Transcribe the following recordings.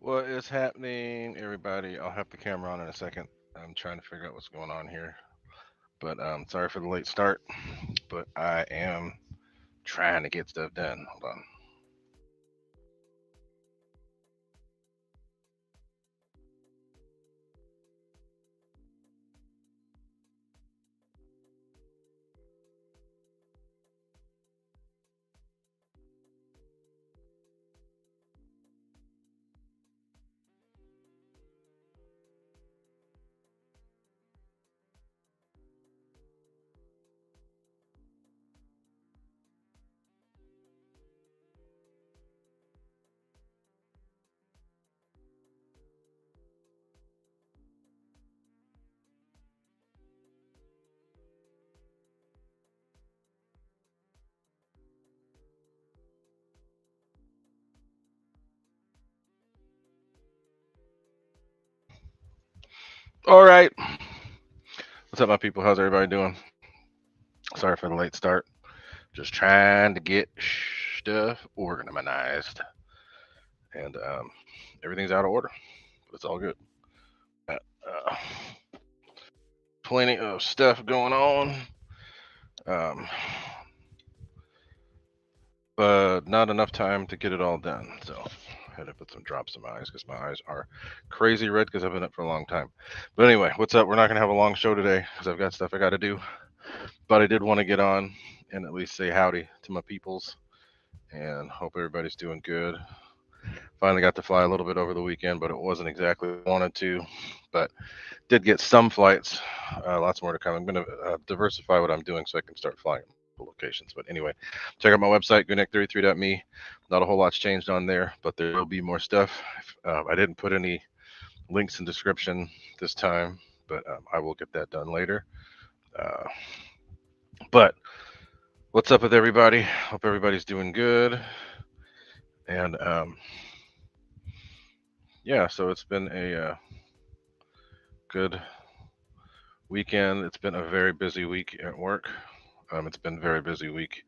What is happening, everybody? I'll have the camera on in a second. I'm trying to figure out what's going on here. But sorry for the late start, but I am trying to get stuff done. Hold on. All right. What's up, my people? How's everybody doing? Sorry for the late start. Just trying to get stuff organized. And everything's out of order, but it's all good. Got, plenty of stuff going on. Um, but not enough time to get it all done. So I had to put some drops in my eyes because my eyes are crazy red because I've been up for a long time. But anyway, what's up? We're not going to have a long show today because I've got stuff I got to do. But I did want to get on and at least say howdy to my peoples and hope everybody's doing good. Finally got to fly a little bit over the weekend, but it wasn't exactly what I wanted to. But did get some flights, lots more to come. I'm going to diversify what I'm doing so I can start flying locations. But anyway, check out my website, gooniac33.me. Not a whole lot's changed on there, but there will be more stuff. I didn't put any links in description this time, but I will get that done later. Uh, but what's up with everybody? Hope everybody's doing good. And yeah, so it's been a good weekend. It's been a very busy week at work. It's been a very busy week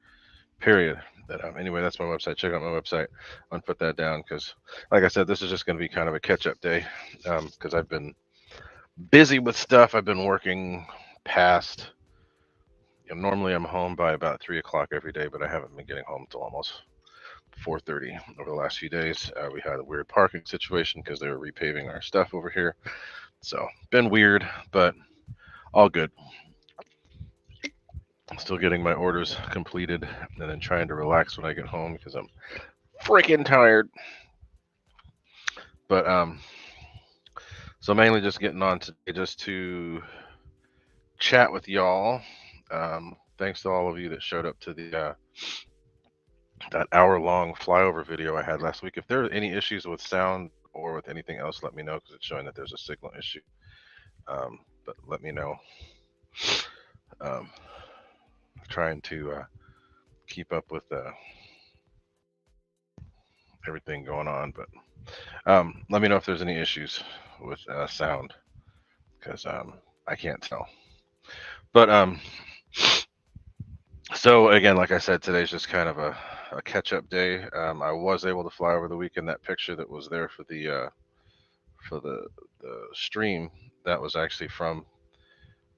period. That anyway, that's my website. Check out my website. I'll put that down because, like I said, this is just going to be kind of a catch-up day because I've been busy with stuff. I've been working past. Normally, I'm home by about 3 o'clock every day, but I haven't been getting home until almost 4:30 over the last few days. We had a weird parking situation because they were repaving our stuff over here, so been weird, but all good. Still getting my orders completed and then trying to relax when I get home because I'm freaking tired. But so mainly just getting on today just to chat with y'all. Thanks to all of you that showed up to the that hour-long flyover video I had last week. If there are any issues with sound or with anything else, let me know because it's showing that there's a signal issue. But let me know. Um, trying to keep up with everything going on, but let me know if there's any issues with sound because I can't tell. But so again, like I said, today's just kind of a catch-up day. I was able to fly over the weekend. That picture that was there for the stream that was actually from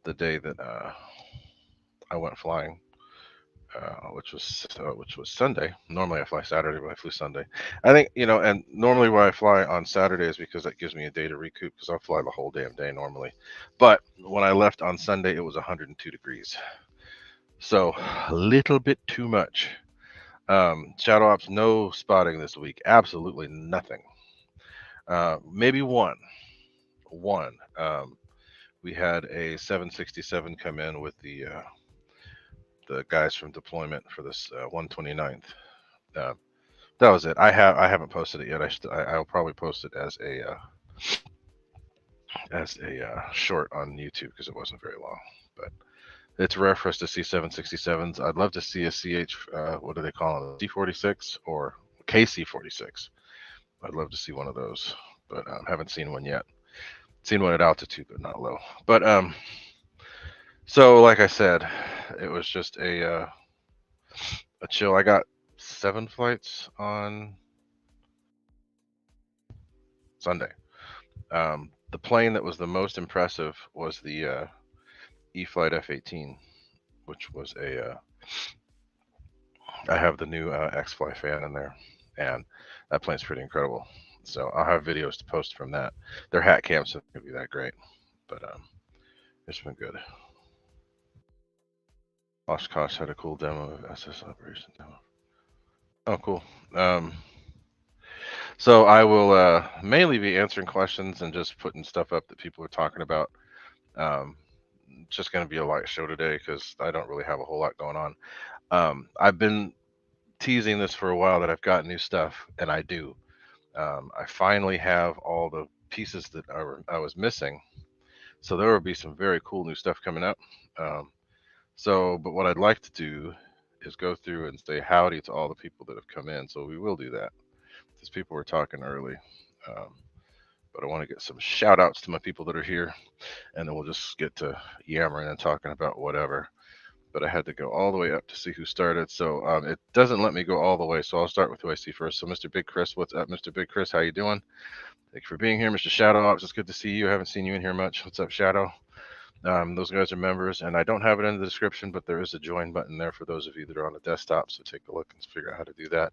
the day that I went flying, which was Sunday. Normally I fly Saturday, but I flew Sunday. I think and normally why I fly on Saturday is because that gives me a day to recoup because I'll fly the whole damn day normally. But when I left on Sunday, it was 102 degrees, so a little bit too much. Shadow ops, no spotting this week. Absolutely nothing. Maybe one. We had a 767 come in with the guys from deployment for this 129th. Uh, that was it. I haven't posted it yet. I'll probably post it as a short on YouTube because it wasn't very long. But it's rare for us to see 767s. I'd love to see a CH. What do they call them? C-46 or KC-46. I'd love to see one of those, but haven't seen one yet. Seen one at altitude, but not low. But so like I said, it was just a chill. I got 7 flights on Sunday. The plane that was the most impressive was the E-flite F-18, which was a I have the new X-Fly fan in there, and that plane's pretty incredible. So I'll have videos to post from that. Their hat camps aren't gonna be that great, but it's been good. Oshkosh had a cool demo of SS Operation demo. Oh, cool. So I will mainly be answering questions and just putting stuff up that people are talking about. Um, just going to be a light show today because I don't really have a whole lot going on. I've been teasing this for a while that I've got new stuff, and I do. I finally have all the pieces that I was missing. So there will be some very cool new stuff coming up. But what I'd like to do is go through and say howdy to all the people that have come in. So we will do that. Because people were talking early. But I want to get some shout outs to my people that are here, and then we'll just get to yammering and talking about whatever. But I had to go all the way up to see who started, so it doesn't let me go all the way. So I'll start with who I see first. So Mr. Big Chris, what's up, Mr. Big Chris? How you doing? Thank you for being here, Mr. Shadow Ops. It's good to see you. I haven't seen you in here much. What's up, Shadow? Those guys are members, and I don't have it in the description, but there is a join button there for those of you that are on the desktop. So take a look and figure out how to do that.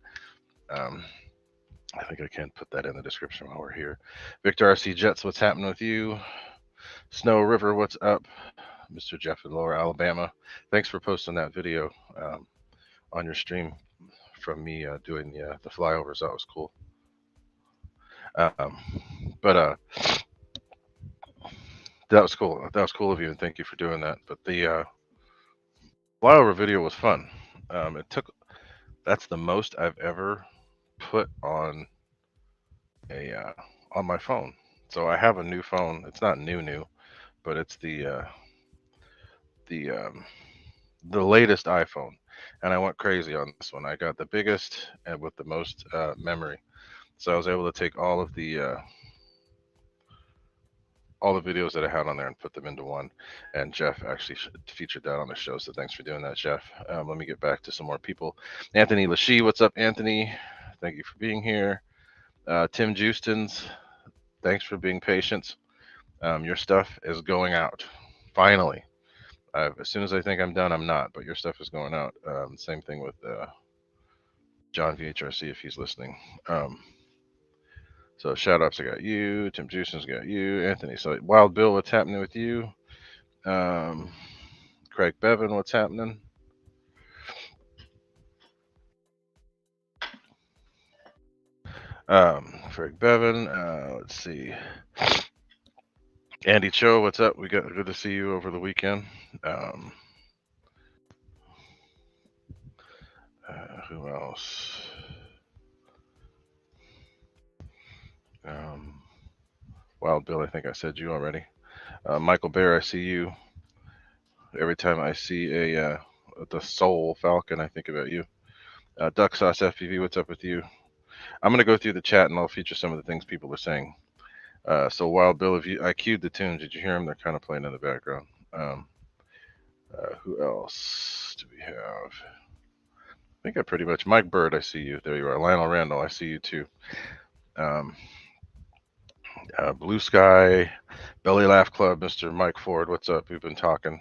I think I can put that in the description while we're here. Victor RC Jets, what's happening with you? Snow River, what's up? Mr. Jeff in Lower Alabama, thanks for posting that video on your stream from me doing the flyovers. That was cool. But that was cool. That was cool of you, and thank you for doing that. But the flyover video was fun. That's the most I've ever put on on my phone. So I have a new phone. It's not new, but it's the latest iPhone, and I went crazy on this one. I got the biggest and with the most memory, so I was able to take all the videos that I had on there and put them into one. And Jeff actually featured that on the show, so thanks for doing that, Jeff. Let me get back to some more people. Anthony Lachey, what's up, Anthony? Thank you for being here. Tim Justins, thanks for being patient. Your stuff is going out finally. As soon as I think I'm done, I'm not, but your stuff is going out. Same thing with John VHRC if he's listening. So shout outs, I got you. Tim Justin's got you. Anthony, so Wild Bill, what's happening with you? Craig Bevan, what's happening? Craig Bevan, let's see. Andy Cho, what's up? We got good to see you over the weekend. Who else? Wild Bill, I think I said you already. Michael Bear, I see you. Every time I see the Soul Falcon, I think about you. Duck Sauce FPV, what's up with you? I'm going to go through the chat and I'll feature some of the things people are saying. So Wild Bill, I cued the tunes. Did you hear them? They're kind of playing in the background. Who else do we have? I think I pretty much, Mike Bird, I see you. There you are. Lionel Randall, I see you too. Blue Sky, Belly Laugh Club, Mr. Mike Ford, what's up? We've been talking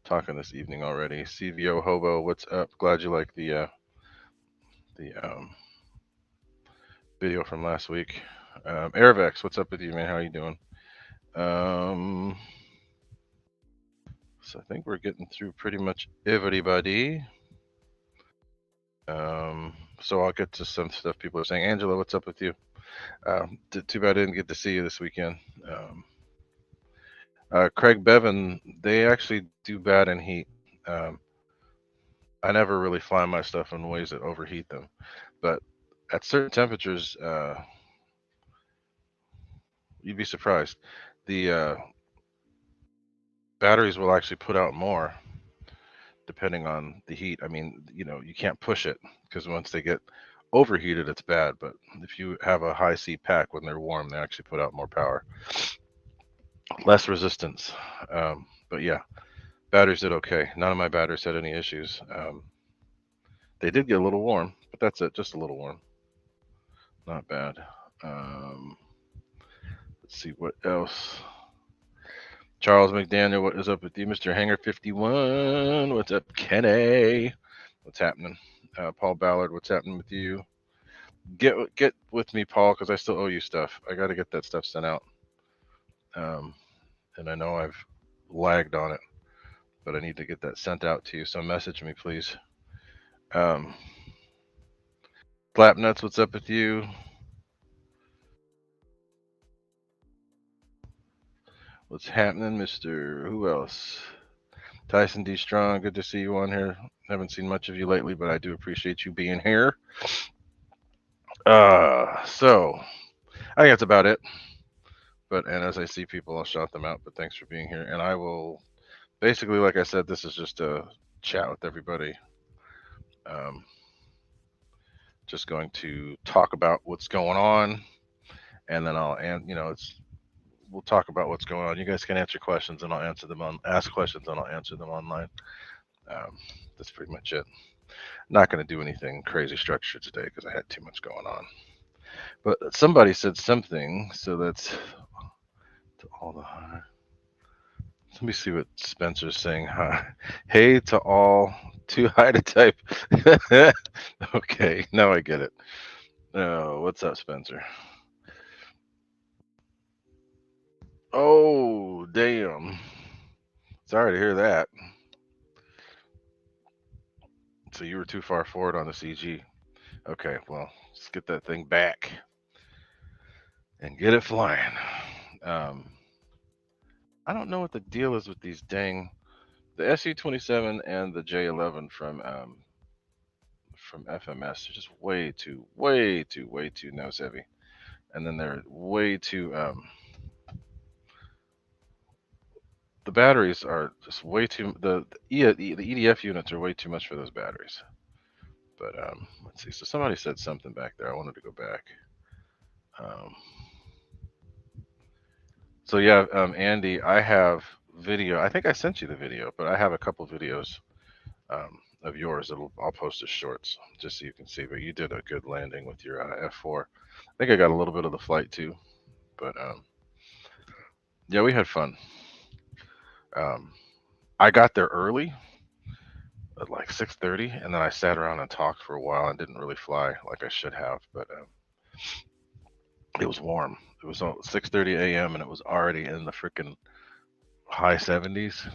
this evening already. CVO Hobo, what's up? Glad you like the video from last week. Airvex, what's up with you, man? How you doing? So I think we're getting through pretty much everybody. So I'll get to some stuff people are saying. Angela, what's up with you? Too bad I didn't get to see you this weekend. Craig Bevan, they actually do bad in heat. I never really fly my stuff in ways that overheat them, but at certain temperatures, you'd be surprised. The batteries will actually put out more depending on the heat. I mean, you can't push it because once they get overheated, it's bad. But if you have a high C pack when they're warm, they actually put out more power, less resistance. But yeah, batteries did okay. None of my batteries had any issues. They did get a little warm, but that's it, just a little warm. Not bad. Let's see what else. Charles McDaniel, what is up with you? Mr. Hanger 51, what's up? Kenny, what's happening? Paul Ballard, what's happening with you? Get with me, Paul, because I still owe you stuff. I got to get that stuff sent out. And I know I've lagged on it, but I need to get that sent out to you. So message me, please. Slapnuts, what's up with you? What's happening, Mr. Who else? Tyson D. Strong, good to see you on here. Haven't seen much of you lately, but I do appreciate you being here. So I think that's about it. And as I see people, I'll shout them out. But thanks for being here. And I will basically, like I said, this is just a chat with everybody. Just going to talk about what's going on, and then we'll talk about what's going on. You guys can answer questions, and I'll answer them ask questions, and I'll answer them online. That's pretty much it. Not going to do anything crazy structured today because I had too much going on. But somebody said something, so that's to all the. Let me see what Spencer's saying. Hi. Hey to all, too high to type. Okay, now I get it. Oh, what's up, Spencer? Oh, damn. Sorry to hear that. So you were too far forward on the CG. Okay, well, let's get that thing back and get it flying. I don't know what the deal is with these the SU-27 and the J11 from FMS. They're just way too nose heavy, and then they're way too the batteries are just way too the EDF units are way too much for those batteries. But let's see. So somebody said something back there. I wanted to go back. Um, so yeah, Andy, I have video. I think I sent you the video, but I have a couple videos of yours. I'll post as shorts just so you can see. But you did a good landing with your F4. I think I got a little bit of the flight too. But yeah, we had fun. Um, I got there early at like 6:30, and then I sat around and talked for a while and didn't really fly like I should have. But it was warm. It was 6:30 a.m. and it was already in the freaking high 70s.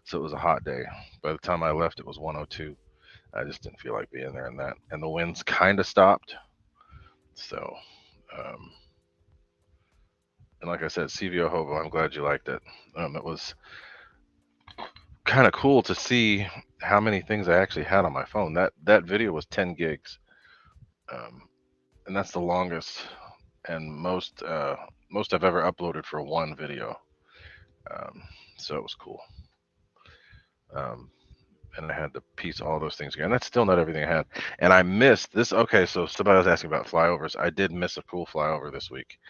So it was a hot day. By the time I left, it was 102. I just didn't feel like being there in that. And the winds kind of stopped. So, um, and like I said, CVO Hobo, I'm glad you liked it. It was kind of cool to see how many things I actually had on my phone. That video was 10 gigs. And that's the longest and most I've ever uploaded for one video. So it was cool. And I had to piece all those things together. And that's still not everything I had. And I missed this. Okay, so somebody was asking about flyovers. I did miss a cool flyover this week.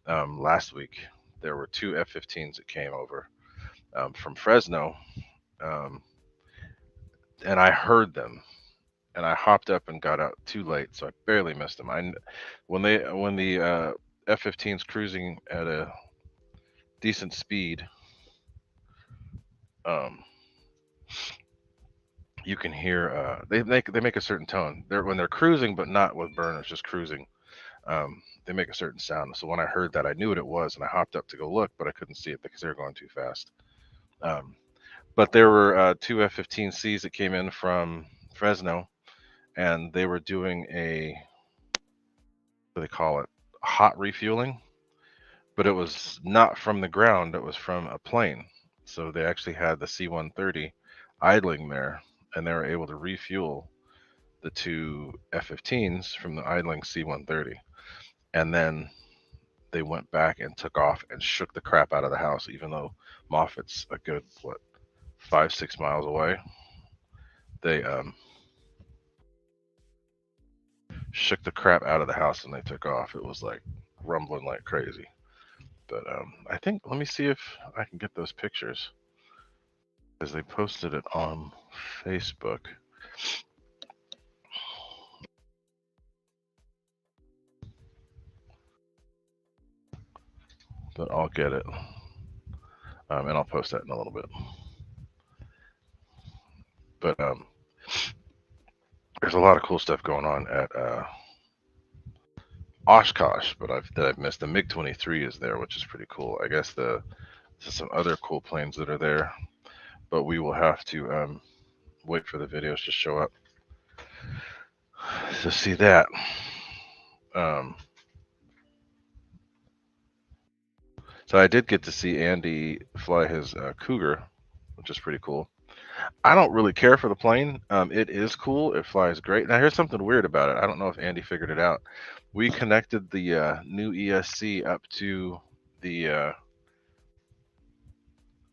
Last week, there were two F-15s that came over from Fresno, and I heard them. And I hopped up and got out too late, so I barely missed them. When the F-15's cruising at a decent speed, you can hear they make a certain tone. When they're cruising, but not with burners, just cruising. They make a certain sound. So when I heard that, I knew what it was, and I hopped up to go look, but I couldn't see it because they were going too fast. But there were two F-15Cs that came in from Fresno, and they were doing what do they call it, hot refueling, but it was not from the ground, it was from a plane. So they actually had the C-130 idling there, and they were able to refuel the two F-15s from the idling C-130. And then they went back and took off and shook the crap out of the house, even though Moffat's a good, 5-6 miles away. They shook the crap out of the house and they took off. It was like rumbling like crazy. But I think, let me see if I can get those pictures, because they posted it on Facebook. but I'll get it, and I'll post that in a little bit. But there's a lot of cool stuff going on at Oshkosh, but I've missed. The MiG 23 is there, which is pretty cool. I guess there's some other cool planes that are there, but we will have to wait for the videos to show up to see that. Um, so I did get to see Andy fly his Cougar, which is pretty cool. I don't really care for the plane. It is cool. It flies great. Now here's something weird about it. I don't know if Andy figured it out. We connected the new ESC up to the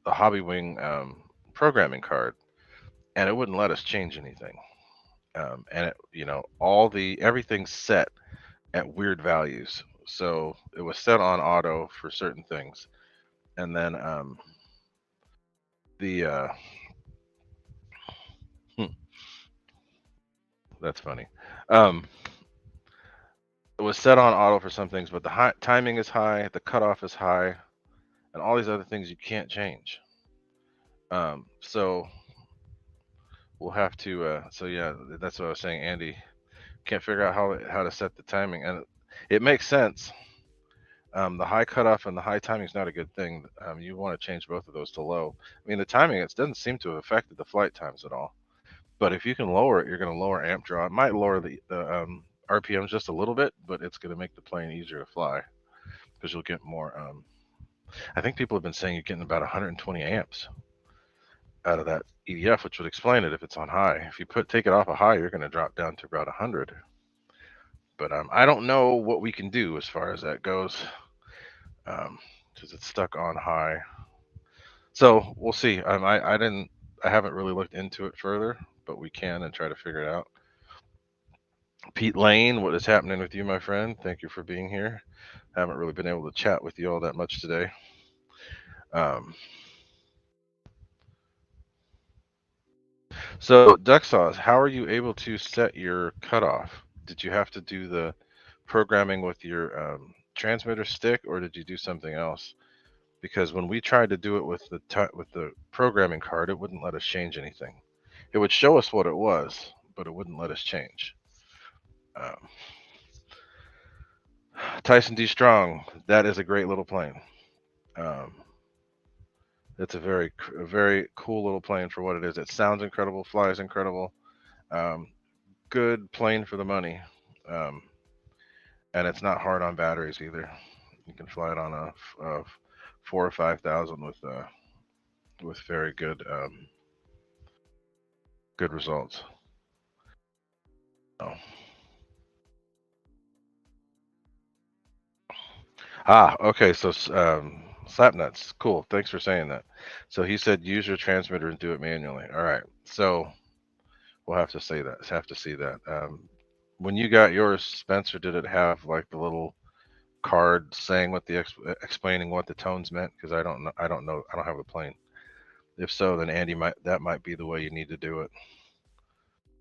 Hobby Wing programming card, and it wouldn't let us change anything. And it, everything's set at weird values. So it was set on auto for certain things, and then the that's funny. Um, it was set on auto for some things, but the timing is high, the cutoff is high, and all these other things you can't change. So we'll have to. So yeah, that's what I was saying. Andy can't figure out how to set the timing, and it makes sense. The high cutoff and the high timing is not a good thing. You want to change both of those to low. I mean, the timing, it doesn't seem to have affected the flight times at all. But if you can lower it, you're going to lower amp draw. It might lower the RPMs just a little bit, but it's going to make the plane easier to fly because you'll get more. I think people have been saying you're getting about 120 amps out of that EDF, which would explain it if it's on high. If you take it off a high, you're going to drop down to about 100. But I don't know what we can do as far as that goes, because it's stuck on high. So we'll see. I haven't really looked into it further, but we can and try to figure it out. Pete Lane, what is happening with you, my friend? Thank you for being here. Haven't really been able to chat with you all that much today. So Duck Sauce, how are you able to set your cutoff? Did you have to do the programming with your transmitter stick, or did you do something else? Because when we tried to do it with the programming card, it wouldn't let us change anything. It would show us what it was, but it wouldn't let us change. Tyson D. Strong, that is a great little plane. It's a very cool little plane for what it is. It sounds incredible, flies incredible. Good plane for the money. And it's not hard on batteries either. You can fly it on a 4 or 5,000 with very good good results. Oh. Okay. So Slapnuts, cool. Thanks for saying that. So he said use your transmitter and do it manually. All right. So we'll have to say that. Have to see that. When you got yours, Spencer, did it have like the little card saying what the explaining what the tones meant? Because I don't know. I don't know. I don't have the plane. If so, then Andy that might be the way you need to do it.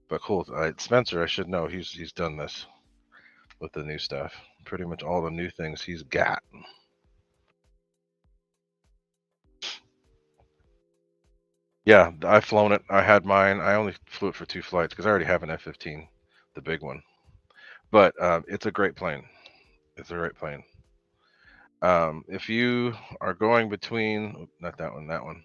But cool. Spencer, I should know. He's done this with the new stuff. Pretty much all the new things he's got. Yeah, I've flown it. I had mine. I only flew it for 2 flights because I already have an F-15, the big one. But it's a great plane. It's a great plane. If you are going between, not that one, that one.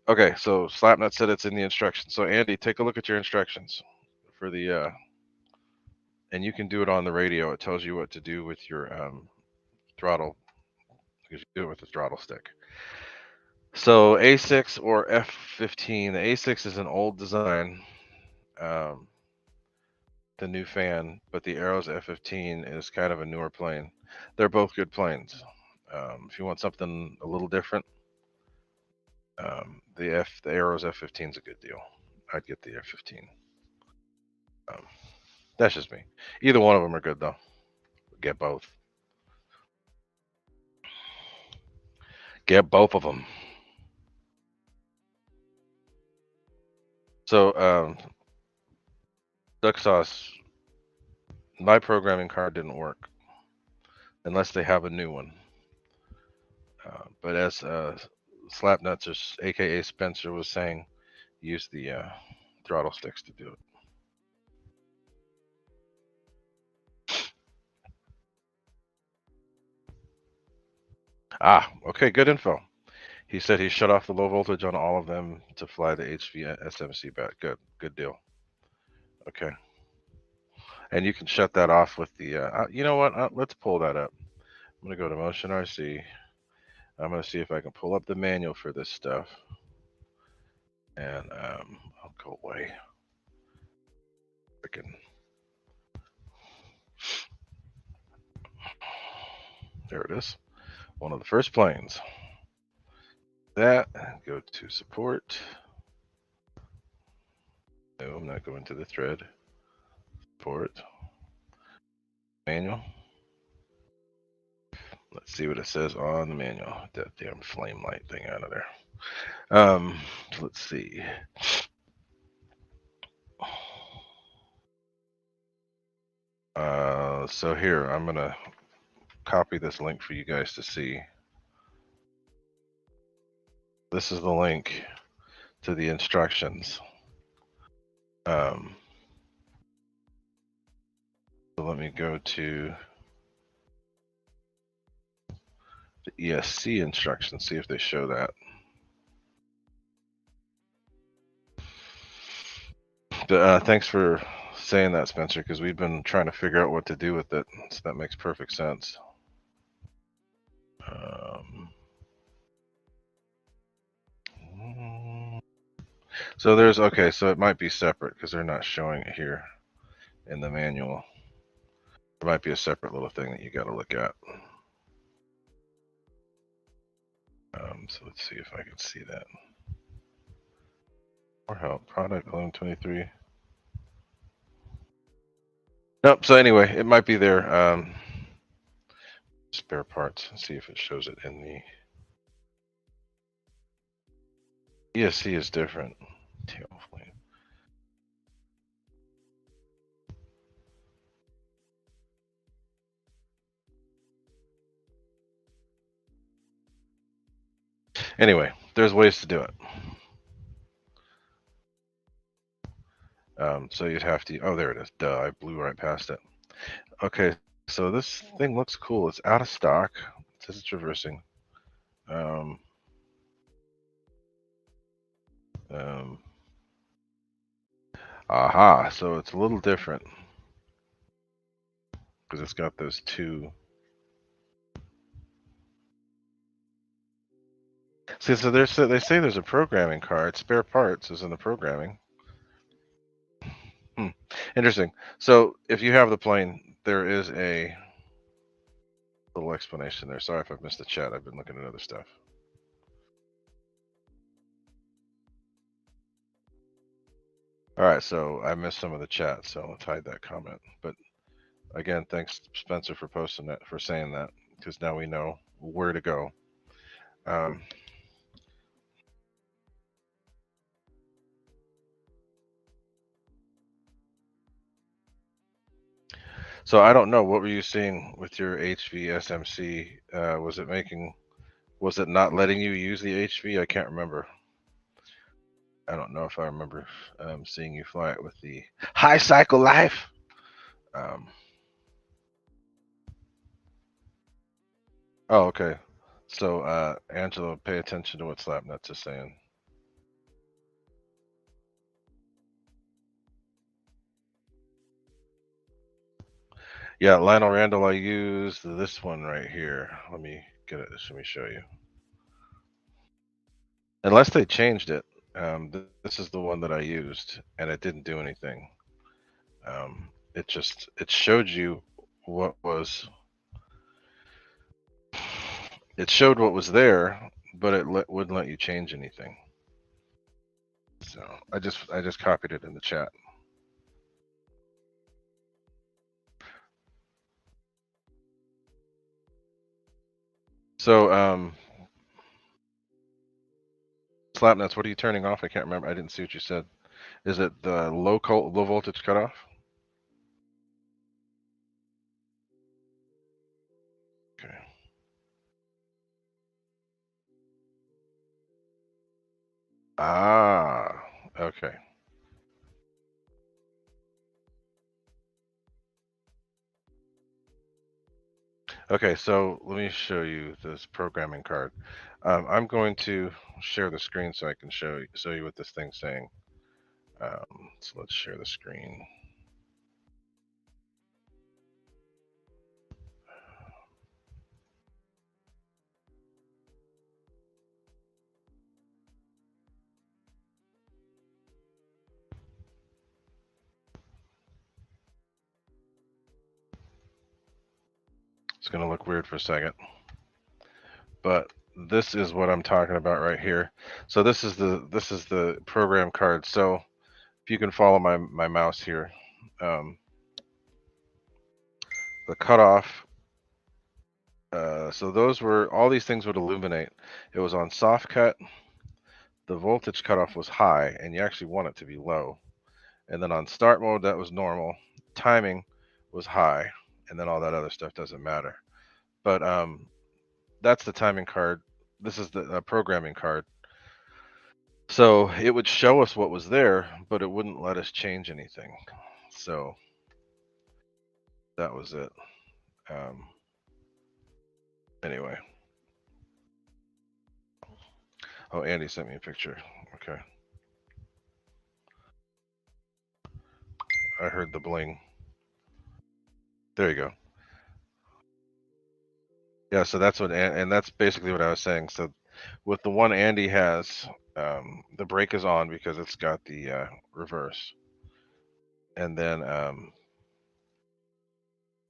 Okay, so Slapnut said it's in the instructions. So Andy, take a look at your instructions for the, and you can do it on the radio. It tells you what to do with your throttle because you do it with the throttle stick. So A6 or F-15. The A6 is an old design. The new fan, but the Arrows F-15 is kind of a newer plane. They're both good planes. If you want something a little different, the Arrows F-15 is a good deal. I'd get the F-15. That's just me. Either one of them are good though. Get both. Get both of them. So, Duck Sauce, my programming card didn't work unless they have a new one. But as Slapnuts, or aka Spencer, was saying, use the throttle sticks to do it. Ah, okay, good info. He said he shut off the low voltage on all of them to fly the HV SMC back. Good deal. Okay, and you can shut that off with the. You know what? Let's pull that up. I'm gonna go to Motion RC. I'm gonna see if I can pull up the manual for this stuff, and I'll go away. Freaking. There it is. One of the first planes. That, go to support. No, I'm not going to the thread. Support. Manual. Let's see what it says on the manual. Get that damn flame light thing out of there. Let's see. So here, I'm gonna copy this link for you guys to see. This is the link to the instructions. So let me go to the ESC instructions, see if they show that. Thanks for saying that, Spencer, because we've been trying to figure out what to do with it. So that makes perfect sense. So there's, okay, so it might be separate because they're not showing it here in the manual. There might be a separate little thing that you got to look at. So let's see if I can see that. Or help, product, 1123. Nope, so anyway, it might be there. Spare parts, let's see if it shows it in the ESC is different. Tail flame. Anyway, there's ways to do it. So you'd have to, oh, there it is. Duh, I blew right past it. Okay, so this thing looks cool. It's out of stock. It says it's reversing. Aha, so it's a little different because it's got those two. See, so they say there's a programming card. Spare parts is in the programming. Interesting. So if you have the plane, there is a little explanation there. Sorry if I've missed the chat. I've been looking at other stuff. All right, so I missed some of the chat, so let's hide that comment. But again, thanks Spencer for posting that, for saying that, because now we know where to go. So I don't know, what were you seeing with your HV SMC? Was it not letting you use the HV? I can't remember. I don't know if I remember seeing you fly it with the high cycle life. Oh, okay. So Angela, pay attention to what Slapnuts is saying. Yeah, Lionel Randall, I used this one right here. Let me get it. Let me show you. Unless they changed it, this is the one that I used, and it didn't do anything. It showed you what was. It showed what was there, but it wouldn't let you change anything. So I just copied it in the chat. So Slapnuts, what are you turning off? I can't remember. I didn't see what you said. Is it the low voltage cutoff? Okay. Ah, okay. Okay, so let me show you this programming card. I'm going to share the screen so I can show you what this thing's saying. So let's share the screen. It's going to look weird for a second, but this is what I'm talking about right here. So this is the program card. So if you can follow my mouse here, um, the cutoff. So those were all these things would illuminate. It was on soft cut. The voltage cutoff was high, and you actually want it to be low. And then on start mode, that was normal. Timing was high, and then all that other stuff doesn't matter. But that's the timing card. This is the programming card. So it would show us what was there, but it wouldn't let us change anything. So that was it. Um, anyway. Oh, Andy sent me a picture. Okay. I heard the bling. There you go. Yeah, so that's what, and that's basically what I was saying. So with the one Andy has, the brake is on because it's got the reverse, and then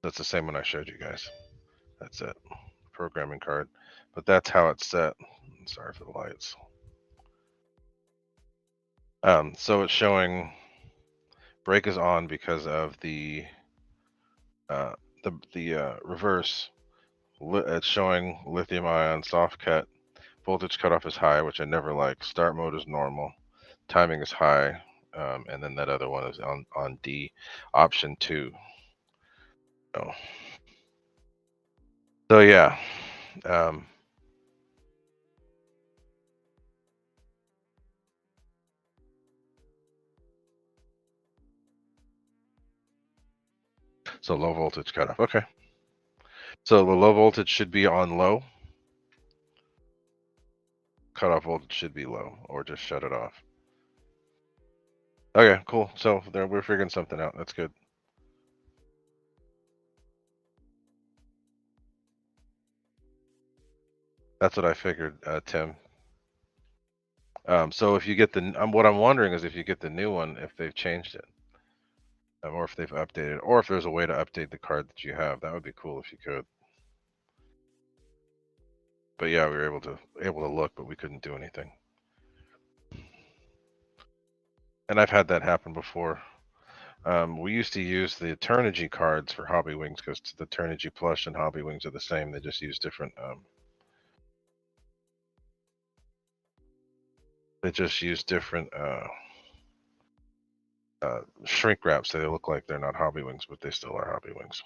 that's the same one I showed you guys. That's it, programming card, but that's how it's set. Sorry for the lights. So it's showing brake is on because of uh, the reverse. It's showing lithium ion soft cut. Voltage cutoff is high, which I never like. Start mode is normal. Timing is high. And then that other one is on D, option 2. So, so yeah. Um, so low voltage cutoff. Okay. So the low voltage should be on low. Cutoff voltage should be low, or just shut it off. Okay, cool. So there, we're figuring something out. That's good. That's what I figured, Tim. So if you get the, what I'm wondering is if you get the new one, if they've changed it, or if they've updated, or if there's a way to update the card that you have. That would be cool if you could. But yeah, we were able to look, but we couldn't do anything. And I've had that happen before. We used to use the Eternity cards for Hobby Wings because the Eternity Plush and Hobby Wings are the same. They just use different. They just use different shrink wraps. So they look like they're not Hobby Wings, but they still are Hobby Wings.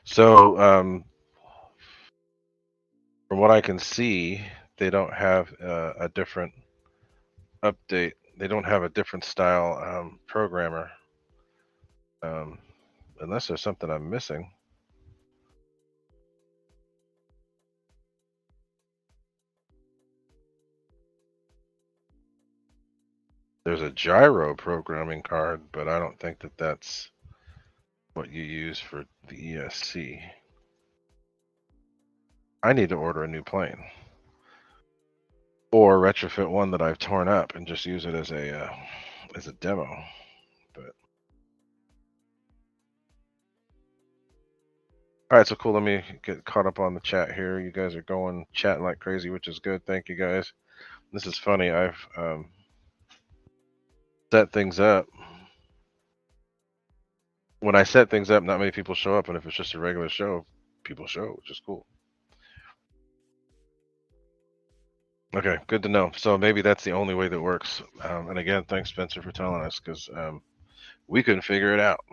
So from what I can see, they don't have a different update. They don't have a different style programmer, um, unless there's something I'm missing. There's a gyro programming card, but I don't think that that's what you use for the ESC. I need to order a new plane or retrofit one that I've torn up and just use it as a demo. But all right, so cool. Let me get caught up on the chat here. You guys are going chatting like crazy, which is good. Thank you guys. This is funny. I've set things up. When I set things up, not many people show up, and if it's just a regular show, people show, which is cool. Okay, good to know. So maybe that's the only way that works. And again, thanks Spencer for telling us because we couldn't figure it out.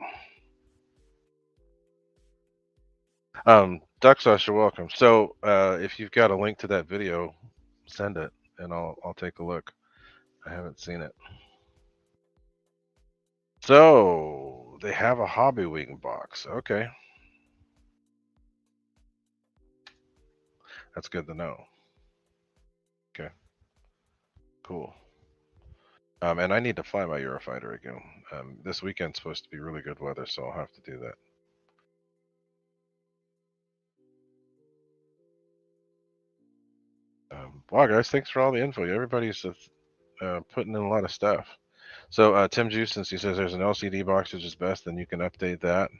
Duck Sauce, you're welcome. So, if you've got a link to that video, send it, and I'll take a look. I haven't seen it. So they have a hobby wing box. Okay, that's good to know. Okay, cool. And I need to fly my Eurofighter again. This weekend's supposed to be really good weather, so I'll have to do that. Wow, guys, thanks for all the info. Everybody's putting in a lot of stuff. So Tim Juice, since he says there's an LCD box which is best, then you can update that.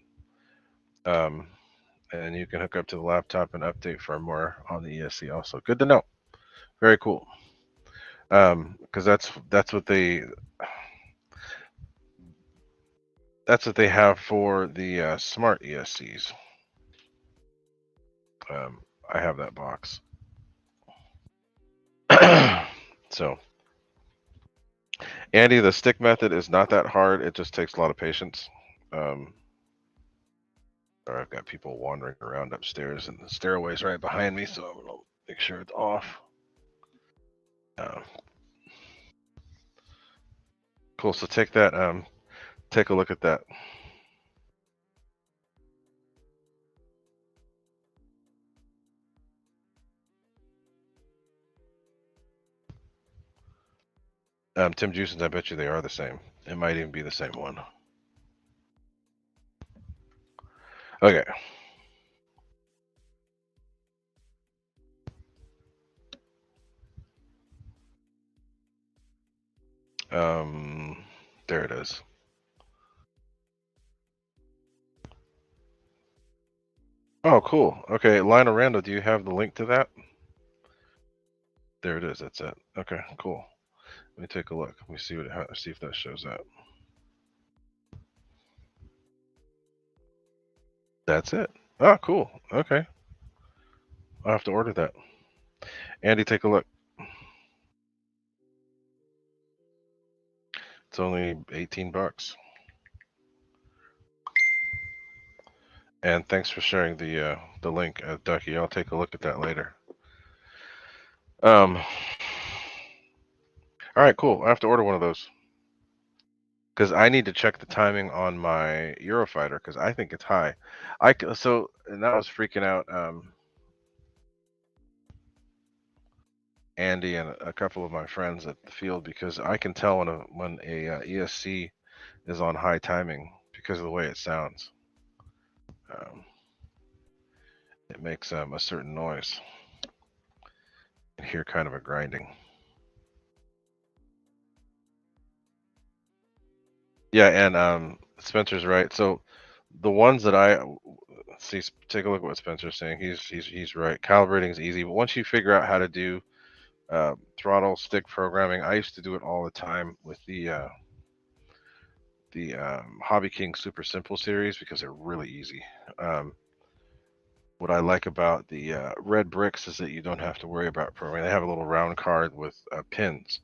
And you can hook up to the laptop and update firmware on the ESC also. Good to know. Very cool. Because that's what they have for the smart ESCs. I have that box. So, Andy, the stick method is not that hard. It just takes a lot of patience. I've got people wandering around upstairs, and the stairway's right behind me, so I'm gonna make sure it's off. Cool. So take that. Take a look at that. Tim Juicens, I bet you they are the same. It might even be the same one. Okay. There it is. Oh, cool. Okay, Lionel Randall, do you have the link to that? There it is. That's it. Okay, cool. Let me take a look. Let me see if that shows up. That's it. Oh, cool. Okay. I'll have to order that. Andy, take a look. It's only 18 bucks. And thanks for sharing the link, Ducky. I'll take a look at that later. All right, cool. I have to order one of those because I need to check the timing on my Eurofighter because I think it's high. And that was freaking out Andy and a couple of my friends at the field because I can tell when a ESC is on high timing because of the way it sounds. It makes a certain noise. You hear kind of a grinding. Yeah, and Spencer's right. So the ones that I see, take a look at what Spencer's saying. He's right. Calibrating is easy, but once you figure out how to do throttle stick programming, I used to do it all the time with the Hobby King Super Simple series because they're really easy. What I like about the red bricks is that you don't have to worry about programming. They have a little round card with pins.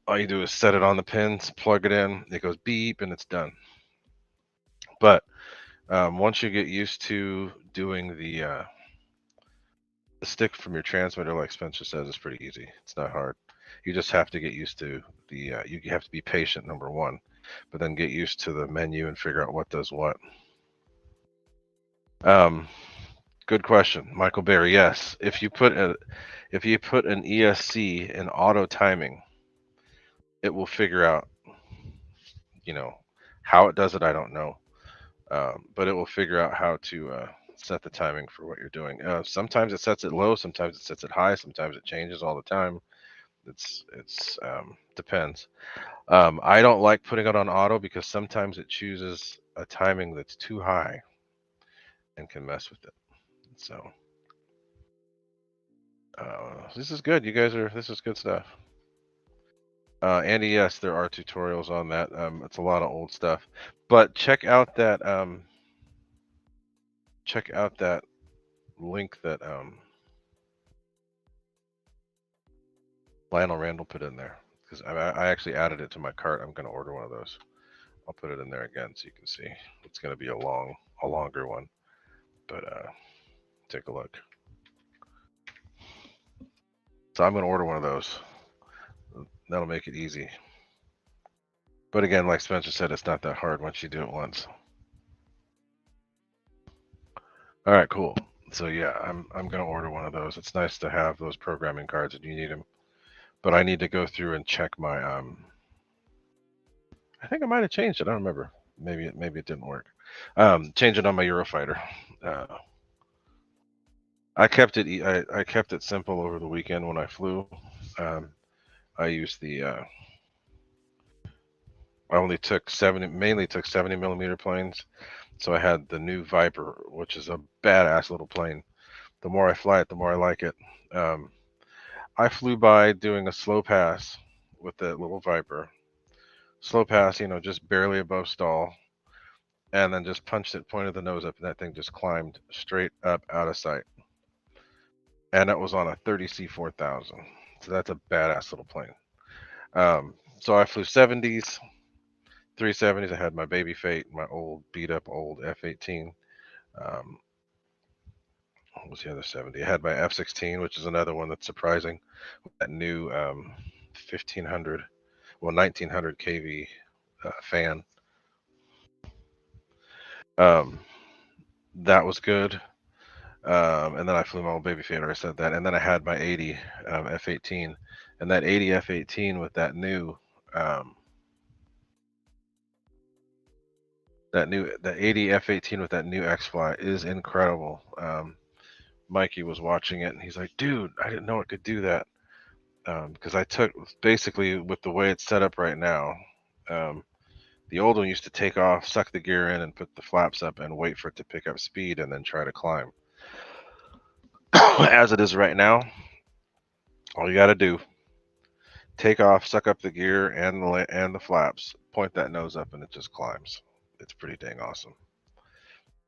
All you do is set it on the pins, plug it in, it goes beep, and it's done. But once you get used to doing the stick from your transmitter, like Spencer says, is pretty easy. It's not hard. You just have to get used to you have to be patient, number one, but then get used to the menu and figure out what does what. Good question, Michael Berry. Yes, if you put an ESC in auto timing, it will figure out, how it does it. I don't know, but it will figure out how to set the timing for what you're doing. Sometimes it sets it low, sometimes it sets it high, sometimes it changes all the time. It's depends. I don't like putting it on auto because sometimes it chooses a timing that's too high and can mess with it. So this is good. This is good stuff. Andy, yes, there are tutorials on that. It's a lot of old stuff, but check out that link that Lionel Randall put in there because I actually added it to my cart. I'm going to order one of those. I'll put it in there again so you can see. It's going to be a longer one. But take a look. So I'm going to order one of those. That'll make it easy. But again, like Spencer said, it's not that hard once you do it once. All right, cool. So yeah, I'm going to order one of those. It's nice to have those programming cards if you need them. But I need to go through and check my I think I might have changed it. I don't remember. Maybe it didn't work. Change it on my Eurofighter. I kept it I kept it simple over the weekend when I flew. I used the I only took 70, mainly took 70mm planes. So I had the new Viper, which is a badass little plane. The more I fly it, the more I like it. I flew by doing a slow pass with that little Viper. Slow pass, just barely above stall, and then just punched it, pointed the nose up, and that thing just climbed straight up out of sight. And it was on a 30C4000. So that's a badass little plane. So I flew 70s, 370s. I had my Baby Fate, my old beat up old F-18. What was the other 70? I had my F-16, which is another one that's surprising. That new 1500, well 1900 kV fan. That was good. And then I flew my old Baby Fate. I said that. And then I had my 80 F-18, and that 80 F-18 with that new the 80 F-18 with that new X-Fly is incredible. Mikey was watching it and he's like, dude, I didn't know it could do that. Because I took, basically with the way it's set up right now, the old one used to take off, suck the gear in, and put the flaps up and wait for it to pick up speed and then try to climb. As it is right now, all you got to do, take off, suck up the gear and the flaps, point that nose up, and it just climbs. It's pretty dang awesome.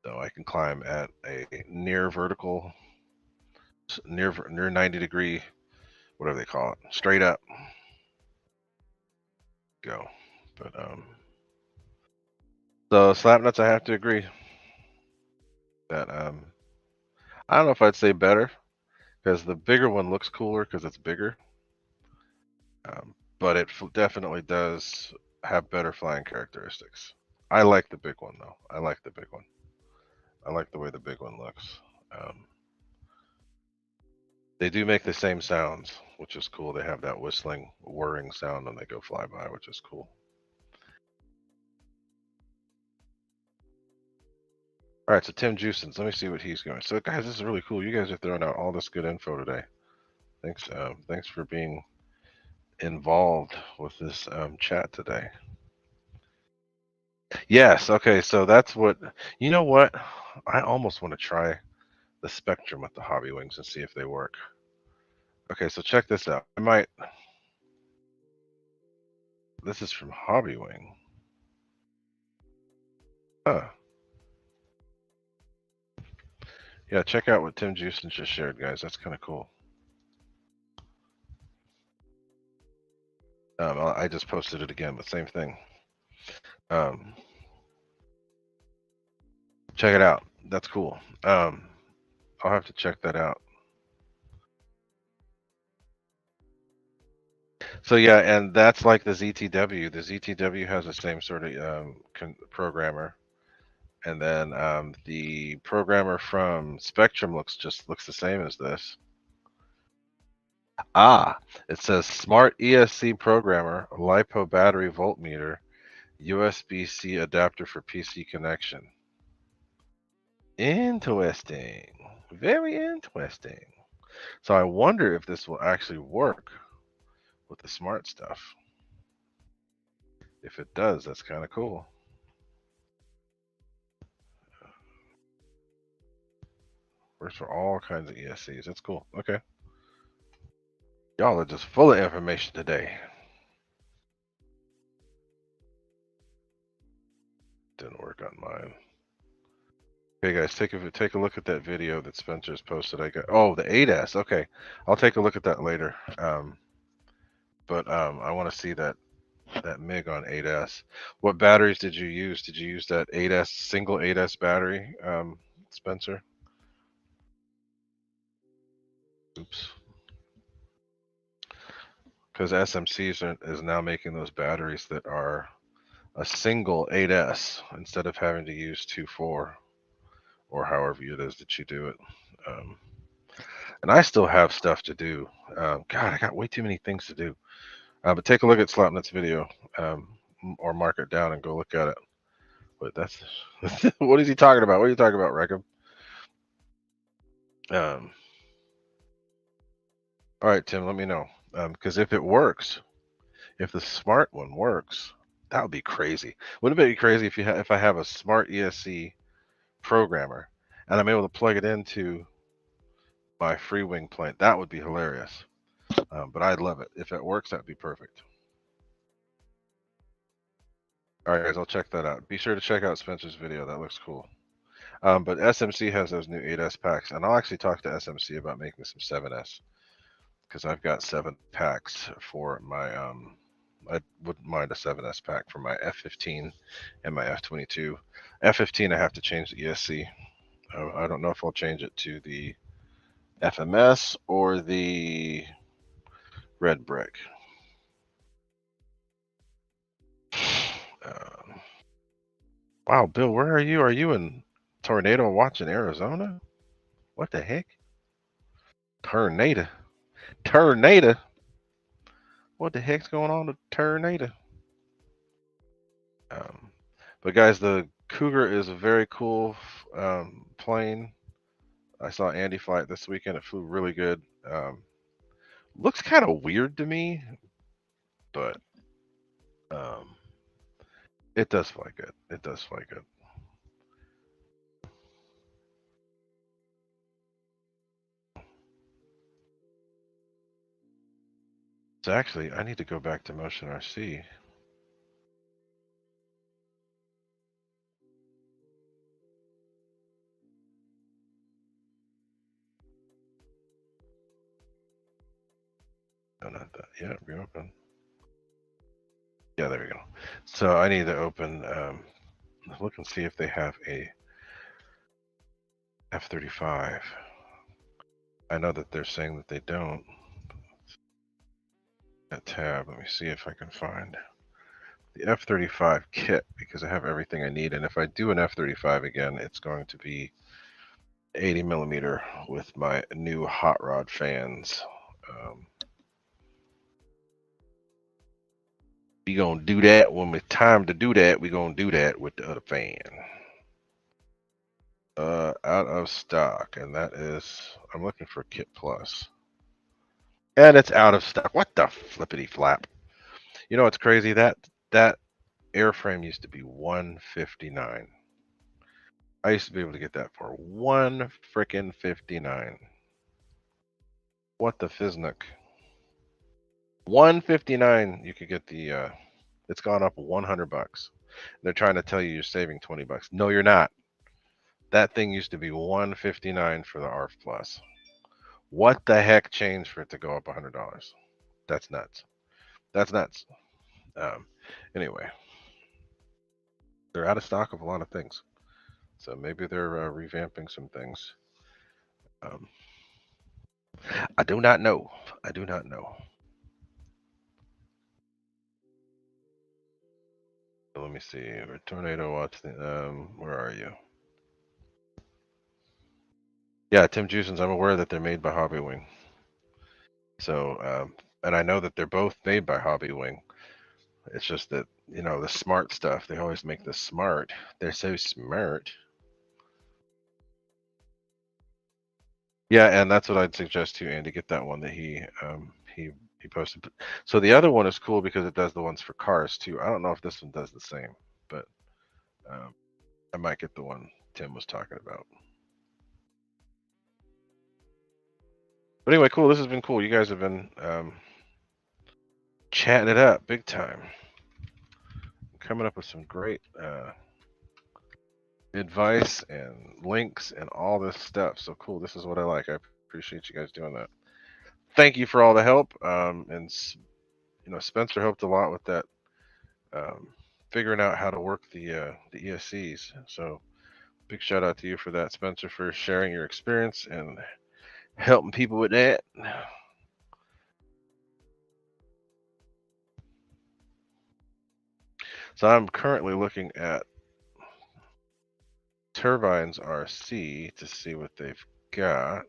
So I can climb at a near vertical, near 90 degree, whatever they call it, straight up. Go. But so Slapnuts, I have to agree that I don't know if I'd say better, because the bigger one looks cooler because it's bigger. But it definitely does have better flying characteristics. I like the big one though. I like the big one. I like the way the big one looks. They do make the same sounds, which is cool. They have that whistling, whirring sound when they go fly by, which is cool. All right, so Tim Juicens, let me see what he's going. So guys, this is really cool. You guys are throwing out all this good info today. Thanks for being involved with this chat today. Yes, okay, so that's what, you know what? I almost want to try the Spectrum with the Hobby Wings and see if they work. Okay, so check this out. This is from Hobby Wing. Huh. Yeah, check out what Tim Juicen just shared, guys. That's kind of cool. I just posted it again, but same thing. Check it out. That's cool. I'll have to check that out. So yeah, and that's like the ZTW. The ZTW has the same sort of programmer, and then the programmer from Spectrum looks the same as this. Ah, it says Smart ESC Programmer, LiPo battery voltmeter, USB-C adapter for PC connection. Interesting. Very interesting. So I wonder if this will actually work with the smart stuff. If it does, that's kind of cool. Works for all kinds of ESCs. That's cool. Okay. Y'all are just full of information today. Didn't work on mine. Okay, guys, take a look at that video that Spencer's posted. The 8S. Okay, I'll take a look at that later. But I want to see that MiG on 8S. What batteries did you use? Did you use that 8S single 8S battery, Spencer. Oops. Because SMC is now making those batteries that are a single 8S instead of having to use 2.4 or however it is that you do it. Um, and I still have stuff to do. God, I got way too many things to do. But take a look at Slapnut's video, or mark it down and go look at it. But that's what is he talking about? What are you talking about, Reckham? All right, Tim, let me know. Because if it works, if the smart one works, that would be crazy. Wouldn't it be crazy if I have a smart ESC programmer and I'm able to plug it into my freewing plant? That would be hilarious. But I'd love it. If it works, that'd be perfect. All right, guys, I'll check that out. Be sure to check out Spencer's video. That looks cool. But SMC has those new 8S packs, and I'll actually talk to SMC about making some 7S because I've got 7 packs for my I wouldn't mind a 7S pack for my F15 and my F22. F15 I have to change the ESC. I don't know if I'll change it to the FMS or the red brick. Wow, Bill, where are you? Are you in Tornado watching Arizona? What the heck? Tornado. Tornado. What the heck's going on with Tornado? But guys, the Cougar is a very cool plane. I saw Andy fly it this weekend. It flew really good. Looks kind of weird to me, but it does fly good. It does fly good. So actually, I need to go back to Motion RC. No, not that. Yeah, reopen. Yeah, there we go. So I need to open, look and see if they have a F-35. I know that they're saying that they don't. That tab, let me see if I can find the F-35 kit because I have everything I need. And if I do an F-35 again, it's going to be 80 millimeter with my new hot rod fans. We gonna do that when it's time to do that. We gonna do that with the other fan. Out of stock, and that is, I'm looking for Kit Plus, and it's out of stock. What the flippity flap? You know what's crazy? That airframe used to be 159. I used to be able to get that for 1 frickin' 59. What the fiznuck? 159. You could get the. It's gone up $100. They're trying to tell you you're saving $20. No, you're not. That thing used to be 159 for the ARF Plus. What the heck changed for it to go up $100? That's nuts. That's nuts. Anyway, they're out of stock of a lot of things, so maybe they're revamping some things. I do not know. I do not know. Let me see. Tornado watch. Where are you? Yeah, Tim Jusins. I'm aware that they're made by Hobbywing. So, and I know that they're both made by Hobbywing. It's just that, you know, the smart stuff. They always make the smart. They're so smart. Yeah, and that's what I'd suggest too, Andy. Get that one that he posted. So the other one is cool because it does the ones for cars too. I don't know if this one does the same, but I might get the one Tim was talking about. But anyway, cool. This has been cool. You guys have been chatting it up big time. Coming up with some great advice and links and all this stuff. So cool. This is what I like. I appreciate you guys doing that. Thank you for all the help. And you know, Spencer helped a lot with that, figuring out how to work the ESCs. So Big shout out to you for that, Spencer, for sharing your experience and helping people with that. So I'm currently looking at Turbines RC to see what they've got,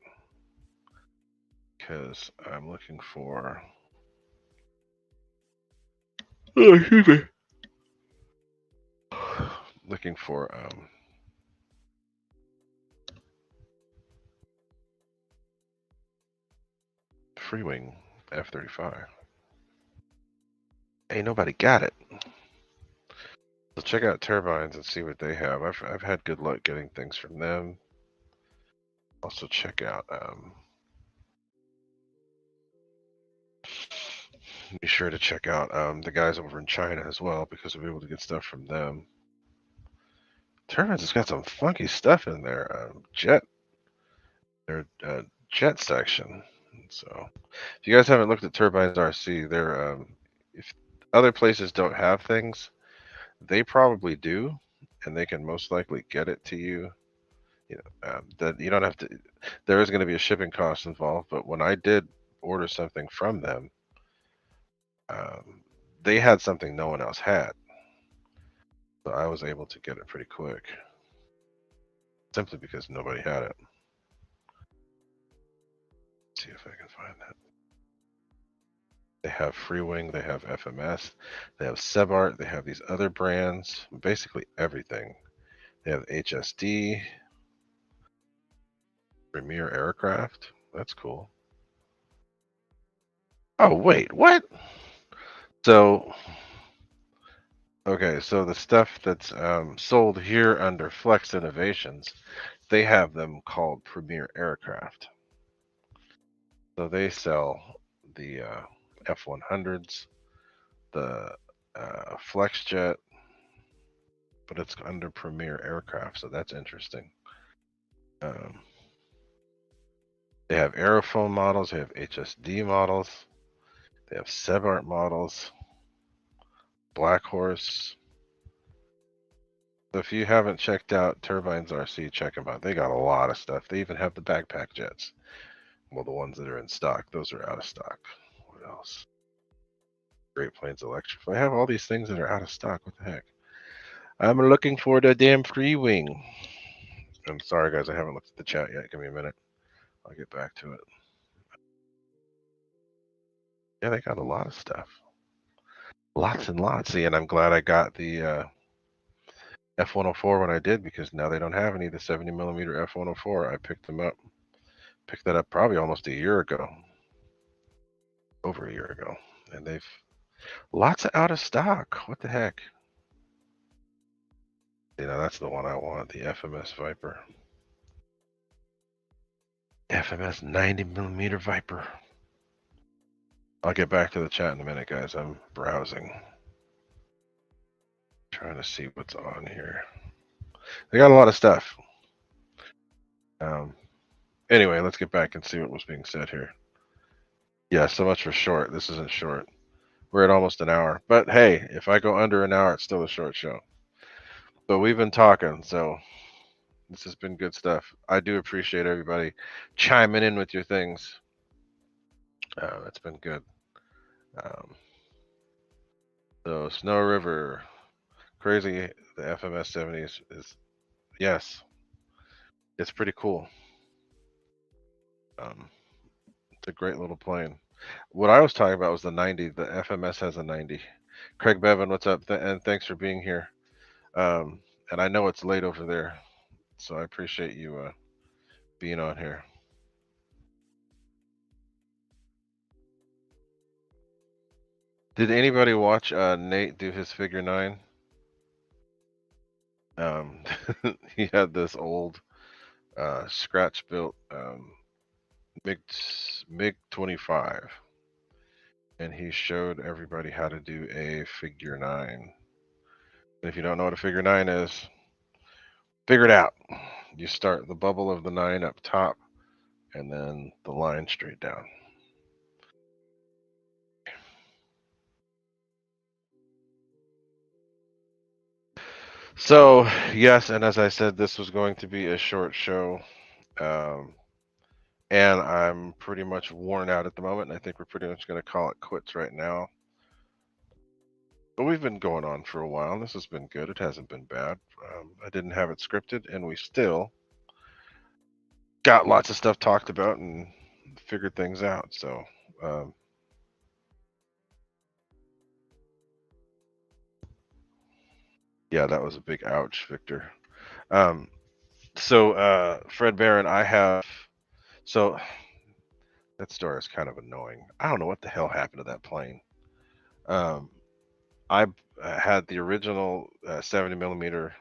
because I'm looking for. Oh, excuse me. Looking for freewing F-35. Ain't nobody got it. So check out Turbines and see what they have. I've had good luck getting things from them. Also check out be sure to check out the guys over in China as well, because we'll be able to get stuff from them. Turbines has got some funky stuff in there. Their jet section. So if you guys haven't looked at Turbines RC, they're if other places don't have things, they probably do, and they can most likely get it to you. You know, that you don't have to. There is going to be a shipping cost involved, but when I did order something from them, they had something no one else had, so I was able to get it pretty quick, simply because nobody had it. Let's see if I can find that. They have Freewing, they have FMS, they have Sebart, they have these other brands, basically everything. They have HSD, Premier Aircraft. That's cool. Oh, wait, what? So, okay, so the stuff that's sold here under Flex Innovations, they have them called Premier Aircraft. So they sell the F-100s, the FlexJet, but it's under Premier Aircraft, so that's interesting. They have Aerofoam models, they have HSD models, they have Sebart models, Black Horse. So if you haven't checked out Turbines RC, check them out. They got a lot of stuff. They even have the backpack jets. Well, the ones that are in stock, those are out of stock. What else? Great Plains Electric. I have all these things that are out of stock. What the heck? I'm looking for the damn freewing. I'm sorry, guys. I haven't looked at the chat yet. Give me a minute. I'll get back to it. Yeah, they got a lot of stuff. Lots and lots. See, and I'm glad I got the F-104 when I did, because now they don't have any of the 70mm F-104. I picked them up. Picked that up probably almost a year ago. Over a year ago. And they've lots of out of stock. What the heck? You know, that's the one I want, the FMS Viper. FMS 90mm Viper. I'll get back to the chat in a minute, guys. I'm browsing. Trying to see what's on here. They got a lot of stuff. Anyway, let's get back and see what was being said here. Yeah, so much for short. This isn't short. We're at almost an hour. But hey, if I go under an hour, it's still a short show. But we've been talking, so this has been good stuff. I do appreciate everybody chiming in with your things. That's been good. So Snow River, crazy. The FMS 70s is, yes, it's pretty cool. It's a great little plane. What I was talking about was the 90. The FMS has a 90. Craig Bevan, what's up? And thanks for being here. And I know it's late over there, so I appreciate you being on here. Did anybody watch Nate do his figure 9? He had this old scratch built MiG 25, and he showed everybody how to do a figure 9. And if you don't know what a figure 9 is, figure it out. You start the bubble of the 9 up top, and then the line straight down. So, yes, and as I said, this was going to be a short show. Um, and I'm pretty much worn out at the moment, and I think we're pretty much going to call it quits right now. But we've been going on for a while, and this has been good. It hasn't been bad. I didn't have it scripted, and we still got lots of stuff talked about and figured things out. So, um, yeah, that was a big ouch, Victor. Um, Fred Barron, I have. So, that story is kind of annoying. I don't know what the hell happened to that plane. Um, I had the original 70 millimeter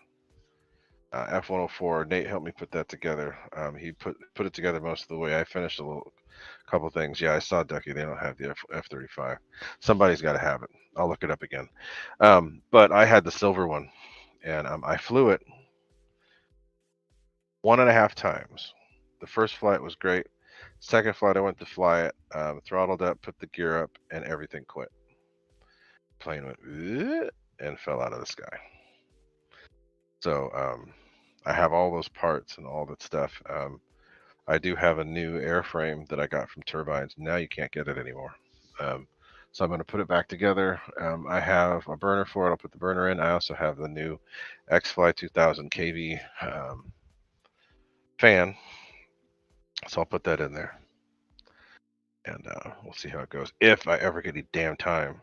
F-104. Nate helped me put that together. He put it together most of the way. I finished a couple things. Yeah, I saw Ducky. They don't have the F-35. Somebody's got to have it. I'll look it up again. But I had the silver one, and I flew it 1.5 times. The first flight was great. Second flight, I went to fly it, throttled up, put the gear up, and everything quit. Plane went and fell out of the sky. So I have all those parts and all that stuff. I do have a new airframe that I got from Turbines. Now you can't get it anymore. Um, so I'm going to put it back together. I have a burner for it. I'll put the burner in. I also have the new X-Fly 2000 kV fan. So I'll put that in there. And we'll see how it goes. If I ever get any damn time.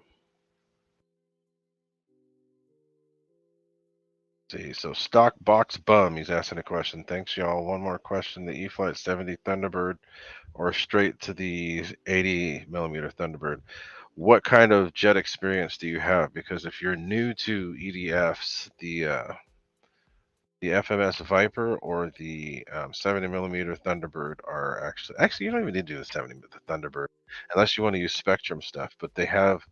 See, so Stock Box Bum, he's asking a question. Thanks, y'all. One more question. The E-Flight 70 Thunderbird or straight to the 80 millimeter Thunderbird? What kind of jet experience do you have? Because if you're new to EDFs, the FMS Viper or the 70 millimeter Thunderbird are actually you don't even need to do the 70 the Thunderbird unless you want to use Spectrum stuff. But they have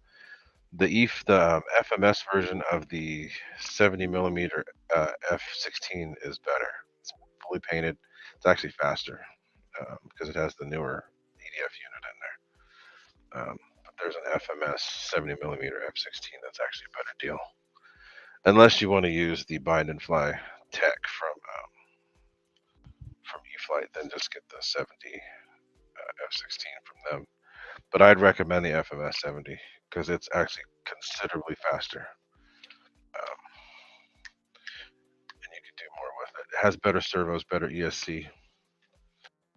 the FMS version of the 70 millimeter F-16 is better. It's fully painted. It's actually faster because it has the newer EDF unit in there. But there's an FMS 70 millimeter F-16 that's actually a better deal. Unless you want to use the bind and fly tech from E-Flight, then just get the 70 F-16 from them. But I'd recommend the FMS 70 because it's actually considerably faster. Um, and you can do more with it. It has better servos, better ESC.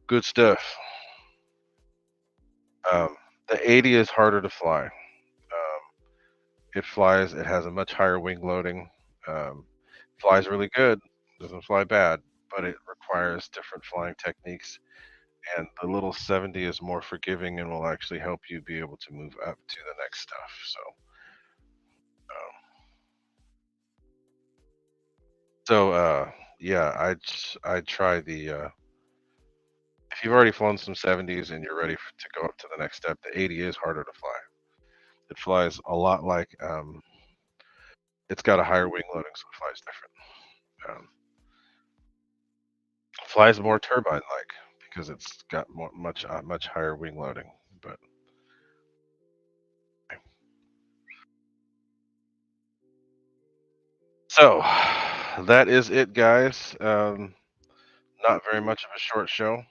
Good stuff. The 80 is harder to fly. It flies. It has a much higher wing loading. Um, flies really good. Doesn't fly bad, but it requires different flying techniques. And the little 70 is more forgiving and will actually help you be able to move up to the next stuff. Um, so yeah, I'd try the if you've already flown some 70s and you're ready to go up to the next step, the 80 is harder to fly. It flies a lot like it's got a higher wing loading, so it flies different. Flies more turbine-like because it's got much higher wing loading. But so that is it, guys. Not very much of a short show,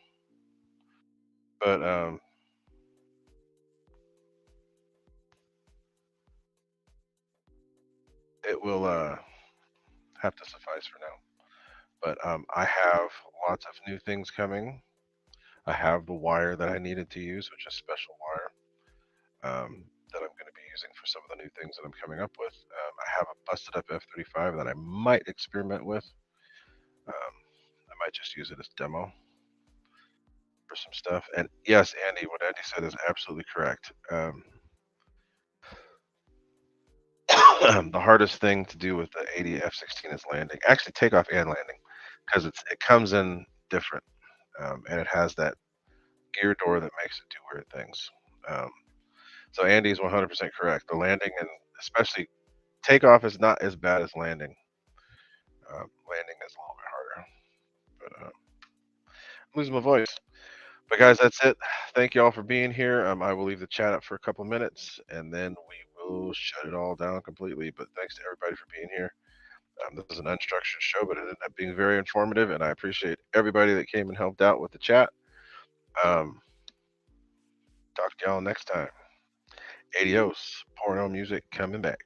but it will have to suffice for now. But I have lots of new things coming. I have the wire that I needed to use, which is special wire that I'm going to be using for some of the new things that I'm coming up with. I have a busted up F-35 that I might experiment with. I might just use it as demo for some stuff. And yes, Andy, what Andy said is absolutely correct. The hardest thing to do with the 80 F-16 is landing. Actually, takeoff and landing, because it comes in different, and it has that gear door that makes it do weird things. Um, so Andy is 100% correct. The landing and especially takeoff is not as bad as landing. Landing is a little bit harder. But I'm losing my voice. But guys, that's it. Thank you all for being here. I will leave the chat up for a couple minutes, and then we will shut it all down completely. But thanks to everybody for being here. This is an unstructured show, but it ended up being very informative, and I appreciate everybody that came and helped out with the chat. Talk to y'all next time. Adios. Porno music coming back.